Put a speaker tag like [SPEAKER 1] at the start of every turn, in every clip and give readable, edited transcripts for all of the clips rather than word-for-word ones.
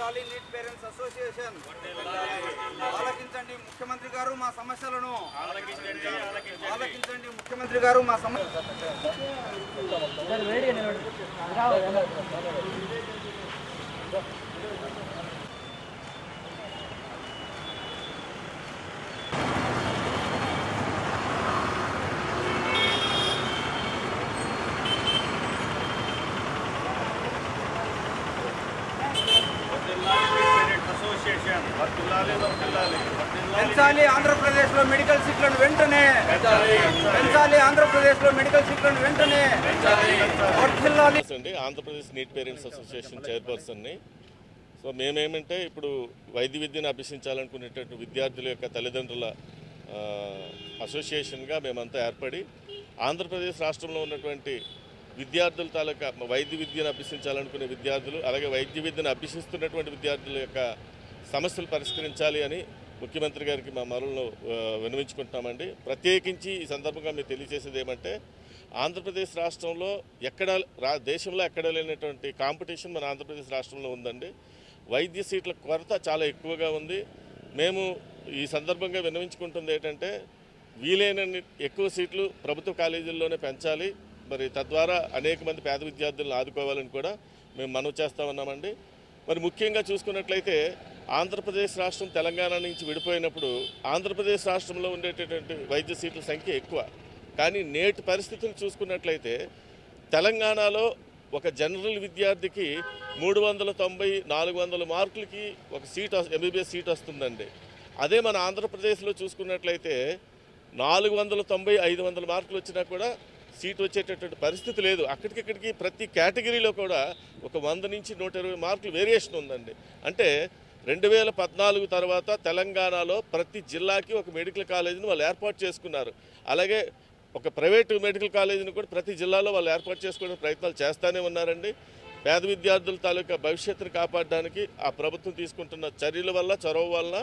[SPEAKER 1] వర్ధిల్లాలి neat parents association ఆలకించండి ముఖ్యమంత్రి గారు మా సమస్యలను ఆలకించండి ముఖ్యమంత్రి గారు మా పెంచాలి ఆంధ్రప్రదేశ్లో మెడికల్ సీట్లను వెంటనే పెంచాలి ఆంధ్రప్రదేశ్లో మెడికల్ సీట్లను వెంటనే వర్ధిల్లాలి.
[SPEAKER 2] ఆంధ్రప్రదేశ్ నీట్ పేరెంట్స్ అసోసియేషన్ చైర్పర్సన్ని. సో మేమేమంటే ఇప్పుడు వైద్య విద్యను అభ్యసించాలనుకునేటటువంటి విద్యార్థుల యొక్క తల్లిదండ్రుల అసోసియేషన్గా మేమంతా ఏర్పడి ఆంధ్రప్రదేశ్ రాష్ట్రంలో ఉన్నటువంటి విద్యార్థుల తాలూకా వైద్య విద్యను అభ్యసించాలనుకునే విద్యార్థులు అలాగే వైద్య విద్యను అభ్యసిస్తున్నటువంటి విద్యార్థుల యొక్క సమస్యలు పరిష్కరించాలి అని ముఖ్యమంత్రి గారికి మా మరలను విన్నవించుకుంటున్నామండి. ప్రత్యేకించి ఈ సందర్భంగా మేము తెలియజేసేది ఏమంటే ఆంధ్రప్రదేశ్ రాష్ట్రంలో దేశంలో ఎక్కడ లేనటువంటి కాంపిటీషన్ మన ఆంధ్రప్రదేశ్ రాష్ట్రంలో ఉందండి. వైద్య సీట్ల కొరత చాలా ఎక్కువగా ఉంది. మేము ఈ సందర్భంగా విన్నవించుకుంటుంది ఏంటంటే వీలైనన్ని ఎక్కువ సీట్లు ప్రభుత్వ కాలేజీల్లోనే పెంచాలి. మరి తద్వారా అనేక మంది పేద విద్యార్థులను ఆదుకోవాలని కూడా మేము మనవి చేస్తూ ఉన్నామండి. మరి ముఖ్యంగా చూసుకున్నట్లయితే ఆంధ్రప్రదేశ్ రాష్ట్రం తెలంగాణ నుంచి విడిపోయినప్పుడు ఆంధ్రప్రదేశ్ రాష్ట్రంలో ఉండేటటువంటి వైద్య సీట్ల సంఖ్య ఎక్కువ. కానీ నేటి పరిస్థితులు చూసుకున్నట్లయితే తెలంగాణలో ఒక జనరల్ విద్యార్థికి 390-400 మార్కులకి ఒక సీట్ ఎంబీబీఎస్ సీట్ వస్తుందండి. అదే మన ఆంధ్రప్రదేశ్లో చూసుకున్నట్లయితే 490-500 మార్కులు వచ్చినా కూడా సీట్ వచ్చేటటువంటి పరిస్థితి లేదు. అక్కడికిక్కడికి ప్రతి కేటగిరీలో కూడా ఒక 100 నుంచి 120 మార్కులు వేరియేషన్ ఉందండి. అంటే 2014 తర్వాత తెలంగాణలో ప్రతి జిల్లాకి ఒక మెడికల్ కాలేజీని వాళ్ళు ఏర్పాటు చేసుకున్నారు. అలాగే ఒక ప్రైవేటు మెడికల్ కాలేజీని కూడా ప్రతి జిల్లాలో వాళ్ళు ఏర్పాటు చేసుకునే ప్రయత్నాలు చేస్తూనే ఉన్నారండి. పేద విద్యార్థుల తాలూకా భవిష్యత్తును కాపాడడానికి ఆ ప్రభుత్వం తీసుకుంటున్న చర్యల వల్ల చొరవ వల్ల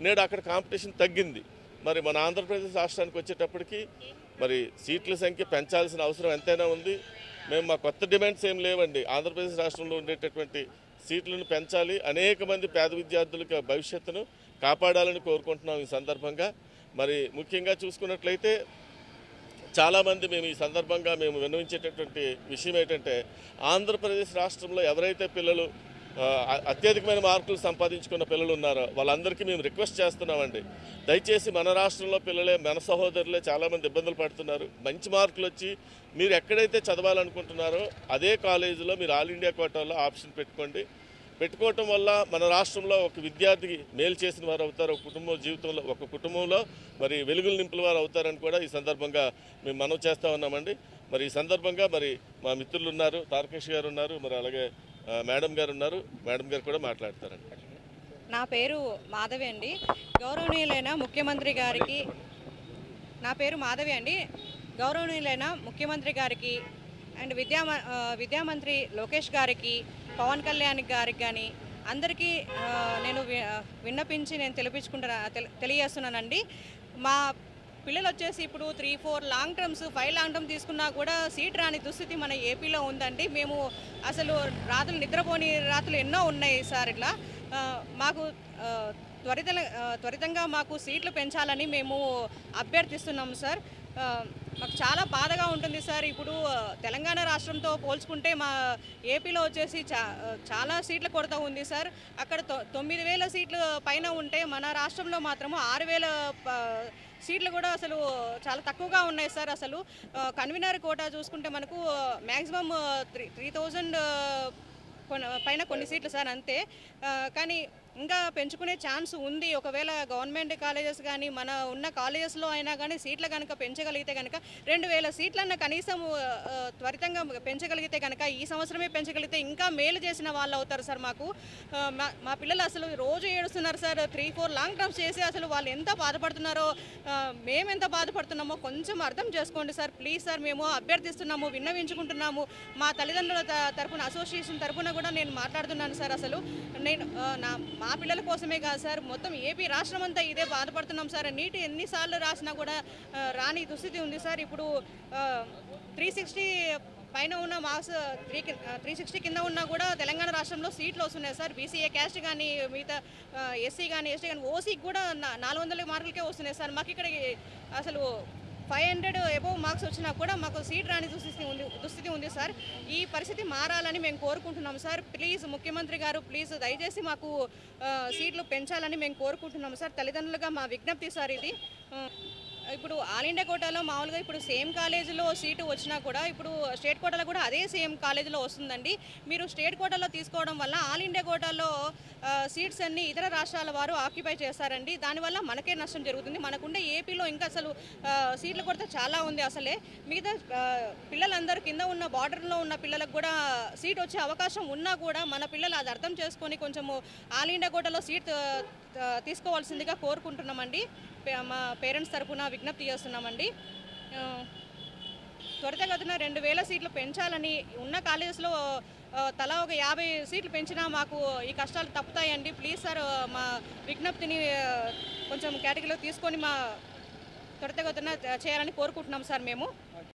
[SPEAKER 2] నేడు అక్కడ కాంపిటీషన్ తగ్గింది. మరి మన ఆంధ్రప్రదేశ్ రాష్ట్రానికి వచ్చేటప్పటికి మరి సీట్ల సంఖ్య పెంచాల్సిన అవసరం ఎంతైనా ఉంది. మేము మా కొత్త డిమాండ్స్ ఏం లేవండి. ఆంధ్రప్రదేశ్ రాష్ట్రంలో ఉండేటటువంటి సీట్లను పెంచాలి, అనేక మంది పేద విద్యార్థులకు భవిష్యత్తును కాపాడాలని కోరుకుంటున్నాం. ఈ సందర్భంగా మరి ముఖ్యంగా చూసుకున్నట్లయితే చాలామంది మేము ఈ సందర్భంగా మేము విన్నవించేటటువంటి విషయం ఏంటంటే ఆంధ్రప్రదేశ్ రాష్ట్రంలో ఎవరైతే పిల్లలు అత్యధికమైన మార్కులు సంపాదించుకున్న పిల్లలు ఉన్నారో వాళ్ళందరికీ మేము రిక్వెస్ట్ చేస్తున్నామండి. దయచేసి మన రాష్ట్రంలో పిల్లలే మన సహోదరులే చాలామంది ఇబ్బందులు పడుతున్నారు. మంచి మార్కులు వచ్చి మీరు ఎక్కడైతే చదవాలనుకుంటున్నారో అదే కాలేజీలో మీరు ఆల్ ఇండియా కోటాలో ఆప్షన్ పెట్టుకోవటం వల్ల మన రాష్ట్రంలో ఒక విద్యార్థికి మేలు చేసిన వారు అవుతారు. ఒక కుటుంబంలో మరి వెలుగులు నింపుల వారు అవుతారని కూడా ఈ సందర్భంగా మేము మనవి చేస్తూ ఉన్నామండి. మరి ఈ సందర్భంగా మరి మా మిత్రులు ఉన్నారు, తారకేష్ గారు ఉన్నారు, మరి అలాగే మేడం గారు ఉన్నారు. మేడం గారు కూడా మాట్లాడతారండి.
[SPEAKER 3] నా పేరు మాధవి అండి. గౌరవనీయులైన ముఖ్యమంత్రి గారికి గౌరవనీయులైన ముఖ్యమంత్రి గారికి అండ్ విద్యామంత్రి లోకేష్ గారికి, పవన్ కళ్యాణ్ గారికి కానీ అందరికీ నేను విన్నపించి నేను తెలియజేస్తున్నానండి. మా పిల్లలు వచ్చేసి ఇప్పుడు 3-4 లాంగ్ టర్మ్స్ 5 లాంగ్ టర్మ్ తీసుకున్నా కూడా సీట్ రాని దుస్థితి మన ఏపీలో ఉందండి. మేము అసలు నిద్రపోని రాత్రులు ఎన్నో ఉన్నాయి సార్. ఇట్లా మాకు త్వరితంగా మాకు సీట్లు పెంచాలని మేము అభ్యర్థిస్తున్నాము సార్. మాకు చాలా బాధగా ఉంటుంది సార్. ఇప్పుడు తెలంగాణ రాష్ట్రంతో పోల్చుకుంటే మా ఏపీలో వచ్చేసి చాలా సీట్ల కొరత ఉంది సార్. అక్కడ 9,000 సీట్లు పైన ఉంటే మన రాష్ట్రంలో మాత్రము 6,000 సీట్లు కూడా అసలు చాలా తక్కువగా ఉన్నాయి సార్. అసలు కన్వీనర్ కోటా చూసుకుంటే మనకు మ్యాక్సిమం 3,000 పైన కొన్ని సీట్లు సార్ అంతే. కానీ ఇంకా పెంచుకునే ఛాన్స్ ఉంది. ఒకవేళ గవర్నమెంట్ కాలేజెస్ కానీ మన ఉన్న కాలేజెస్లో అయినా కానీ సీట్లు కనుక పెంచగలిగితే కనుక 2,000 సీట్లన్న కనీసం త్వరితంగా పెంచగలిగితే కనుక ఈ సంవత్సరమే పెంచగలిగితే ఇంకా మేలు చేసిన వాళ్ళు అవుతారు సార్. మాకు మా పిల్లలు అసలు రోజు ఏడుస్తున్నారు సార్. 3-4 లాంగ్ టర్మ్స్ చేసి అసలు వాళ్ళు ఎంత బాధపడుతున్నారో మేము ఎంత బాధపడుతున్నామో కొంచెం అర్థం చేసుకోండి సార్. ప్లీజ్ సార్, మేము అభ్యర్థిస్తున్నాము, విన్నవించుకుంటున్నాము. మా తల్లిదండ్రుల తరపున అసోసియేషన్ తరపున కూడా నేను మాట్లాడుతున్నాను సార్. అసలు నేను మా పిల్లల కోసమే కాదు సార్, మొత్తం ఏపీ రాష్ట్రం అంతా ఇదే బాధపడుతున్నాం సార్. నీట్ ఎన్నిసార్లు రాసినా కూడా రాని దుస్థితి ఉంది సార్. ఇప్పుడు 360 పైన ఉన్న మార్క్స్ 360 కింద ఉన్నా కూడా తెలంగాణ రాష్ట్రంలో సీట్లు వస్తున్నాయి సార్. బీసీఏ క్యాస్ట్ కానీ మిగతా ఎస్సీ కానీ ఎస్టీ కానీ ఓసీకి కూడా 400 మార్కులకే వస్తున్నాయి సార్. మాకు ఇక్కడ అసలు 500 ఎబోవ్ మార్క్స్ వచ్చినా కూడా మాకు సీట్ రాని దుస్థితి ఉంది సార్. ఈ పరిస్థితి మారాలని మేము కోరుకుంటున్నాం సార్. ప్లీజ్ ముఖ్యమంత్రి గారు ప్లీజ్ దయచేసి మాకు సీట్లు పెంచాలని మేము కోరుకుంటున్నాం సార్. తల్లిదండ్రులుగా మా విజ్ఞప్తి సార్ ఇది. ఇప్పుడు ఆల్ ఇండియా కోటాలో మామూలుగా ఇప్పుడు సేమ్ కాలేజీలో సీటు వచ్చినా కూడా ఇప్పుడు స్టేట్ కోటాలో కూడా అదే సేమ్ కాలేజీలో వస్తుందండి. మీరు స్టేట్ కోటాలో తీసుకోవడం వల్ల ఆల్ ఇండియా కోటాలో సీట్స్ అన్ని ఇతర రాష్ట్రాల వారు ఆక్యుపై చేస్తారండి. దానివల్ల మనకే నష్టం జరుగుతుంది. మనకుండే ఏపీలో ఇంకా అసలు సీట్ల కొరత చాలా ఉంది. అసలే మిగతా పిల్లలందరూ కింద ఉన్న బార్డర్లో ఉన్న పిల్లలకు కూడా సీట్ వచ్చే అవకాశం ఉన్నా కూడా మన పిల్లలు అది అర్థం చేసుకొని కొంచెము ఆల్ ఇండియా కోటాలో సీట్ తీసుకోవాల్సిందిగా కోరుకుంటున్నామండి. మా పేరెంట్స్ తరఫున విజ్ఞప్తి చేస్తున్నామండి. త్వరితగతిన 2000 సీట్లు పెంచాలని, ఉన్న కాలేజెస్లో తలా ఒక 50 సీట్లు పెంచినా మాకు ఈ కష్టాలు తప్పుతాయండి. ప్లీజ్ సార్ మా విజ్ఞప్తిని కొంచెం కేటగిరీలో తీసుకొని మా త్వరితగతిన చేయాలని కోరుకుంటున్నాం సార్ మేము.